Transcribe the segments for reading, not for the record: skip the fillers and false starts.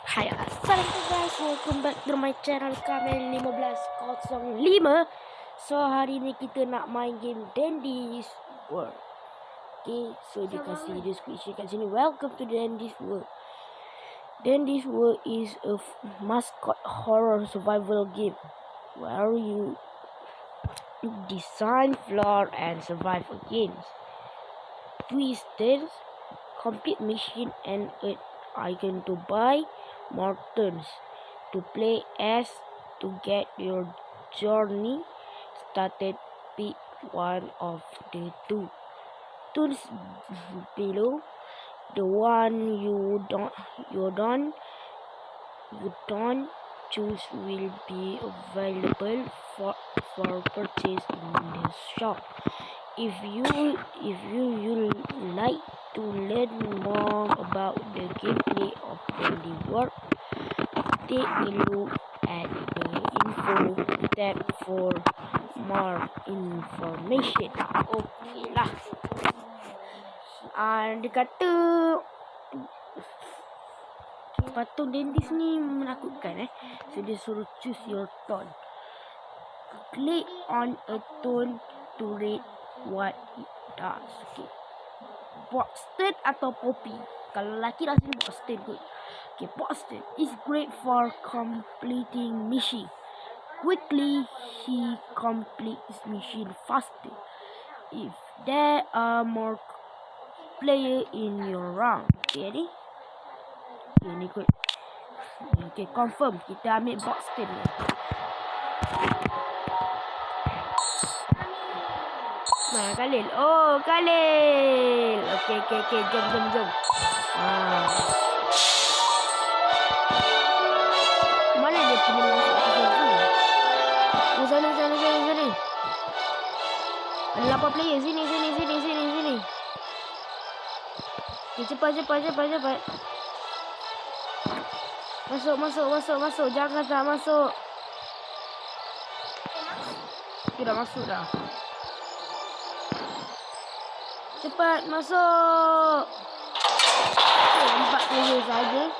Hai, assalamualaikum guys, welcome back to my channel Kamel 1505. So hari ni kita nak main game Dandy's World. Okay, so dia kasih description kat sini. Welcome to Dandy's World. Dandy's World is a mascot horror survival game where you design, floor and survive against twists, complete mission and an icon to buy more turns to play as to get your journey started. Pick one of the two turns below. The one you don't choose will be available for purchase in the shop. If you like to learn more about the gameplay of Dandy World, take a look at the info tab for more information. Okay lah. Dia kata patung Dandy's ni menakutkan So dia suruh choose your tone. Click on a tone to read what it does. Okay. Boxton atau Poppy. Kalau lelaki rasanya Boxton kot. Okay, Boxton is great for completing mission. Quickly, he completes mission faster if there are more player in your round. Okay ni. Okay ni kot. Okay, confirm. Kita ambil Boxton ni. Mana Khalil? Oh, Khalil. Okay. Jom. Mana dia punya masuk ke sana? Sana. Ada 8 player. Sini. Okay, cepat. Masuk. Jangan tak masuk. Okay, dah masuk dah. Cepat masuk. 4 player saja.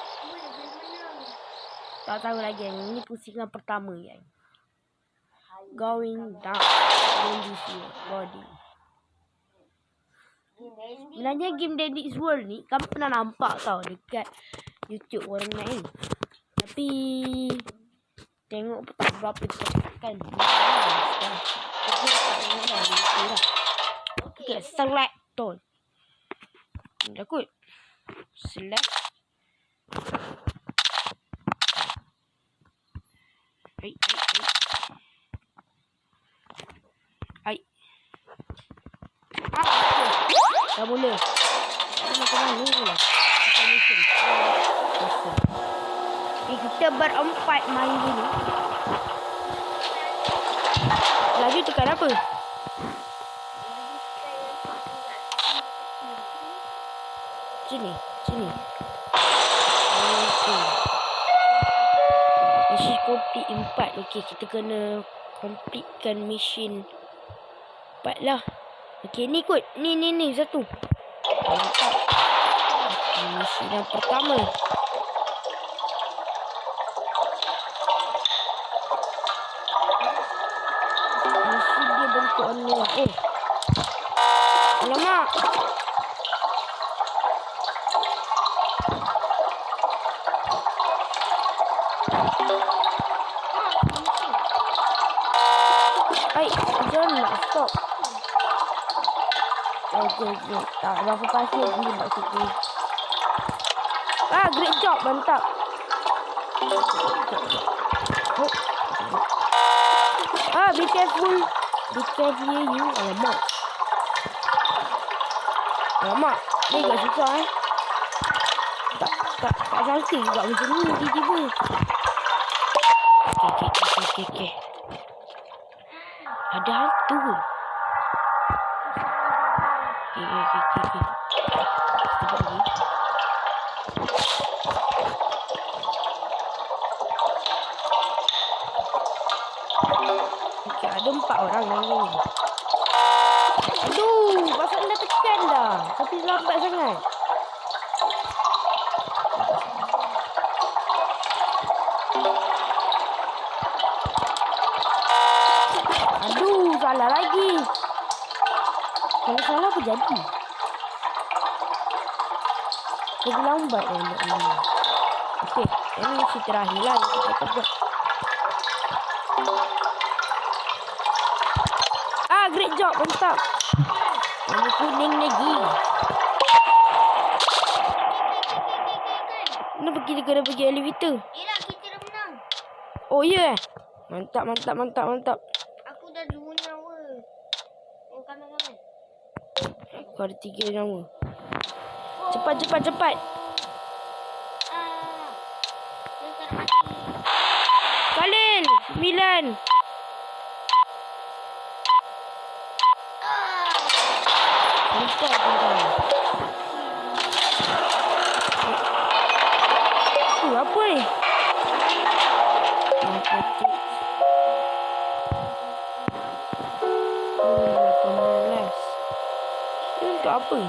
Tak tahu lagi yang ini pusingan pertama yang going down Dandy's body. Sebenarnya game Dandy's World ni kamu pernah nampak tau dekat YouTube orang main. Tapi tengok tak berapa tekan. Okay, select tone. Dah kot. Select. Hai. Dah boleh. Macam mana ni lah. Kita berempat main dulu. Lagi tekan apa? Sini. Okay. Mission complete 4. Okay, kita kena completekan mission 4 lah. Okay, ni kot. Ni satu. Mantap. Mission yang pertama. Mission dia bentuk ni. Alamak. Jangan stop. Okay. Tak berapa pasti lagi nak situ. Great job, mantap. Be careful. Be careful you. Alamak. Ni agak susah Tak sangka juga macam ni tiba-tiba. Okay. Ada hantu. Okay. Cepat lagi. Okay, ada 4 orang lagi. Aduh, pasal dah tekan dah. Tapi lambat sangat. salah lagi. Kalau salah apa jadi? Lebih lambat dah buat ini. Okey, ini misi terakhir lah yang kita akan buat. Great job, mantap. Warna kuning lagi. Kenapa kita kena pergi elevator? Yelah, kita dah menang. Oh ya. Yeah. Mantap. Aku dah 2 nyawa. Oh, kanan. Aku ada 3 nyawa. Cepat. Dia tak mati. Kalian 9. Mantap. Apa ni? Ini untuk apa?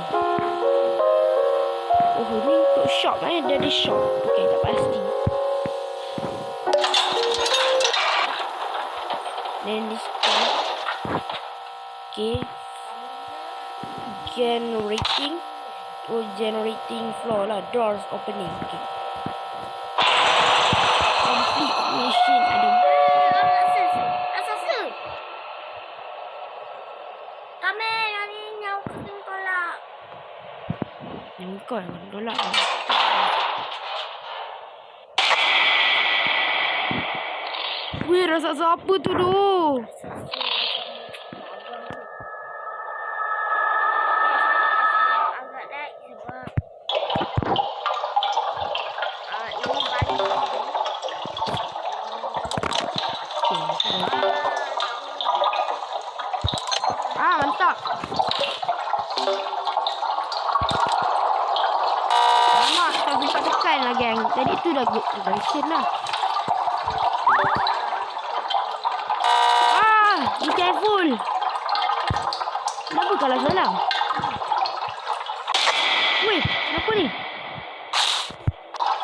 Oh, ni untuk shop eh. Dia ada shop. Okay, tak pasti. Then this one. Okay. Generating floor lah. Doors opening. Okay. Complete mission. Ada Asasa. Kamel, hari ni aku kena tolak. yang kau yang tolak. Weh, rasa siapa tu doh? Agak naik sebab Mantap. Lama tak sempat tekan lah geng. Tadi tu dah good version lah. Be careful. Kenapa kalau salah? Weh, kenapa ni?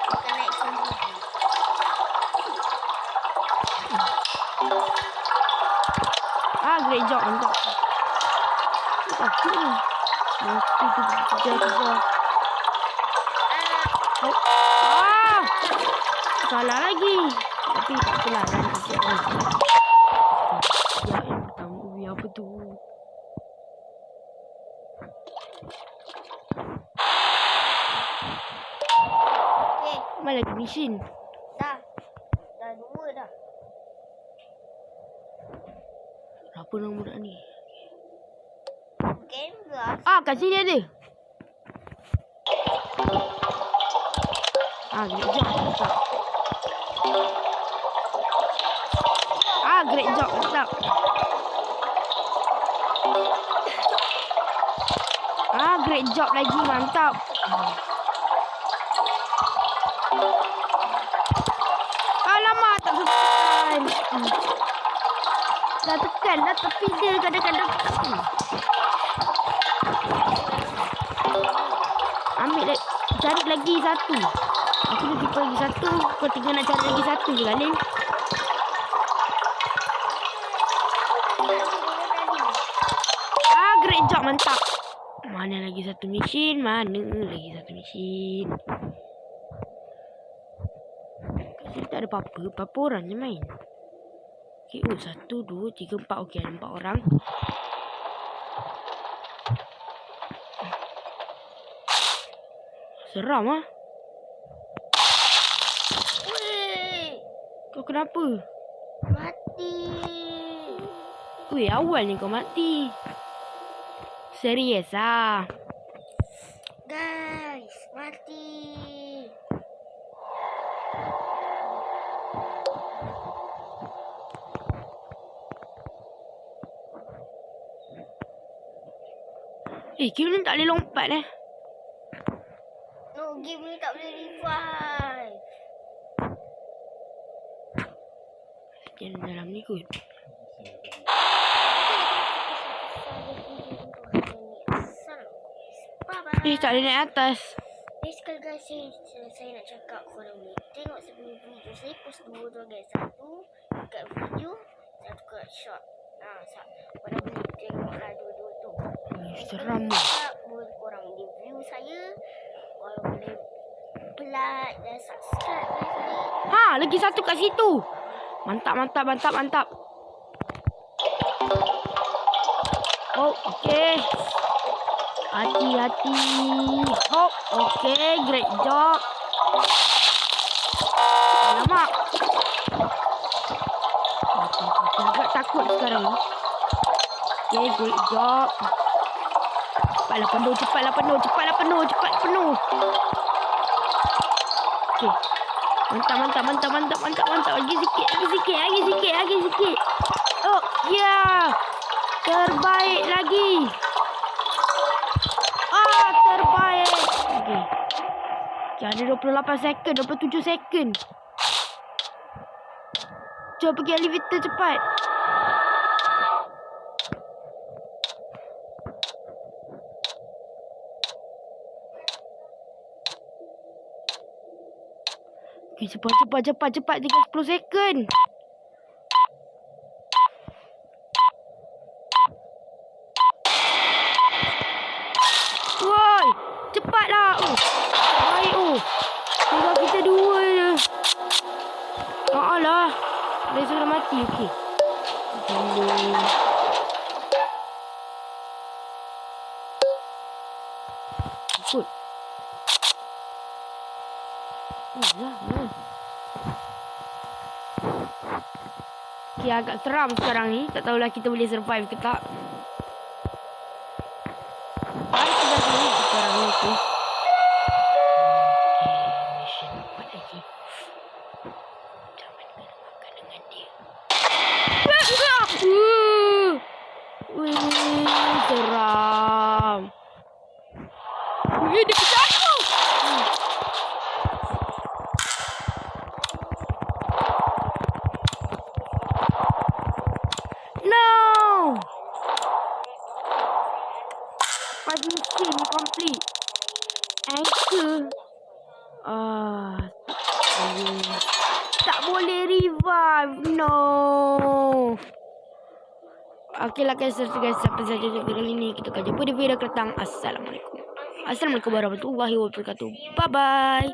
akan naik sendiri. Great job, mantap. Apa ni? Mesti tu kejar. Salah lagi. Tapi tak apalah, nanti siap ni. Yang pertama, apa tu? Okey, Mana lagi mesin? dah 2 dah. Apa nama budak ni? Canvas. Kat sini ada. Great job, mantap. Great job, mantap. Great job lagi, mantap. Alamak, tak tekan. Dah tekan dah, tapi dia kadang-kadang ambil lagi, cari lagi satu. Aku nak jumpa lagi satu. Kau tinggal nak cari lagi satu je Galin. Great job, mantap. Mana lagi satu mesin? Kita tak ada apa-apa orang je main. Okay, 1, 2, 3, 4. Okay, ada 4 orang. Seram ah. Weh, Kau kenapa? mati. Weh, awal ni kau mati. Serius ah. Guys, mati. Game ni tak boleh lompat No, game ni tak boleh revive. Yang dalam ni kot. Bye-bye. Tak boleh naik atas. Sekali guys, saya nak cakap korang boleh tengok sebelum video saya post 2 tu guys. Satu dekat video, satu kat short. Korang boleh tengoklah dua-dua tu. Seram. Boleh korang review saya. Korang boleh like dan subscribe saya. Lagi satu kat situ. Mantap. Oh, okey. Hati-hati. Hop, okey. Great job. Alamak. Okay, agak takut sekarang. Okay, great job. Cepatlah penuh. Okay. Mantap. Lagi sikit. Oh, yeah. Terbaik lagi. Terbaik. Okay. Ada 28 second, 27 second. Jom pergi elevator cepat. Okay, cepat. Tinggal 10 second. Woi, cepatlah. Baik. Tinggal kita dua je. Alah. Dia sudah mati. Okey. Ikut. Okay, agak seram sekarang ni. Tak tahulah kita boleh survive ke tak. Sekarang ni tu. Mission 4 lagi. Jangan kena makan dengan dia. Seram. Dia kejar aku. No. 5 mission complete. Anchor. Tak boleh revive. No. Okeylah guys, sampai saja video ini. Kita akan jumpa di video akan datang. Assalamualaikum warahmatullahi wabarakatuh. Bye bye.